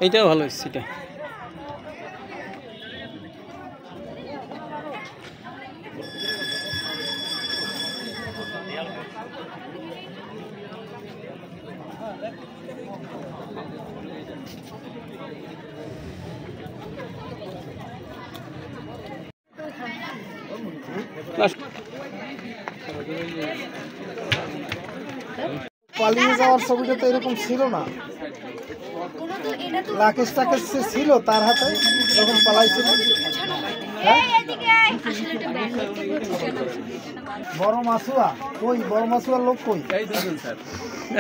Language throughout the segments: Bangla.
এইটাও ভালো হচ্ছে এটা। পালিয়ে যাওয়ার ছবিটা তো এরকম ছিল না, রাকেশ টাকেশ ছিল তার হাতে যখন পালাইছিল। বড় মাছুয়া কই? বড় মাছুয়ার লোক কই?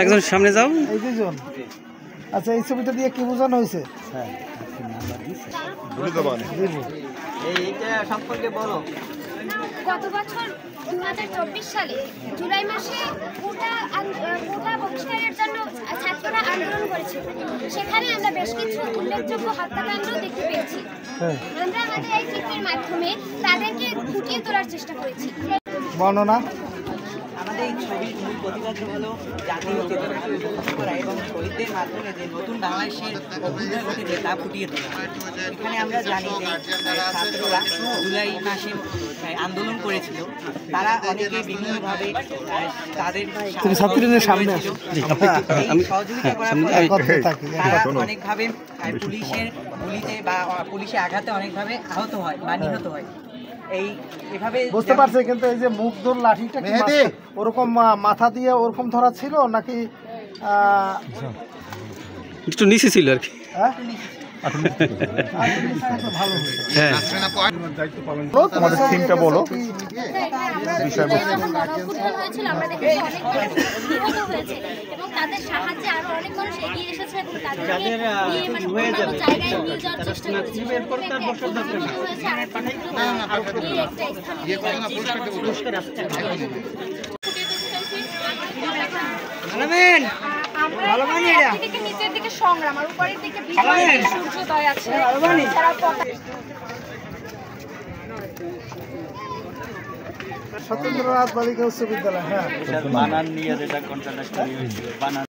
একজন সামনে যাও। এই দুজন। আচ্ছা, এই ছবিটা দিয়ে কি বোঝানো হয়েছে? গত বছর 2024 সালে জুলাই মাসে কোটা বহিষ্কারের জন্য ছাত্ররা আন্দোলন করেছিল। সেখানে আমরা বেশ কিছু উল্লেখযোগ্য হত্যাকাণ্ড দেখতে পেয়েছি। আমরা আমাদের এই চিত্রের মাধ্যমে তাদেরকে ফুটিয়ে তোলার চেষ্টা করেছি। বর্ণনা আমাদের এই ছবির মূল প্রতিপাদ্য হলো জাতীয় চেতনা করা এবং শহীদদের মাধ্যমে যে নতুন বাংলাদেশের অভ্যুদয় ঘটেছে তা ফুটিয়ে তোলা। এখানে আমরা জানি যে ছাত্ররা জুলাই মাসে আন্দোলন করেছিল, তারা অনেকে বিভিন্নভাবে তাদের সামনে সহযোগিতা করার ফলে তারা অনেকভাবে পুলিশের গুলিতে বা পুলিশে আঘাতে অনেকভাবে আহত হয় বা নিহত হয়। এইভাবে বুঝতে পারছি, কিন্তু এই যে মুখধর লাঠিটা কি ওরকম মাথা দিয়ে ওরকম ধরা ছিল নাকি একটু নিচে ছিল আর কি? তোমাদের থিমটা বলো। এবং তাদের সাহায্যে আরো অনেক মানুষ এগিয়ে এসেছে এবং তাদেরকে নিয়ে মানে অন্যান্য জায়গায় নিয়ে যাওয়ার চেষ্টা করেছে। নিচের দিকে সংগ্রাম আর উপরের দিকে সূর্যোদয় আছে। সত্যেন্দ্রনাথ বালিকা উচ্চ বিদ্যালয়। হ্যাঁ, বানান নিয়ে যেটা কন্ট্রাক্ট হয়েছিল বানান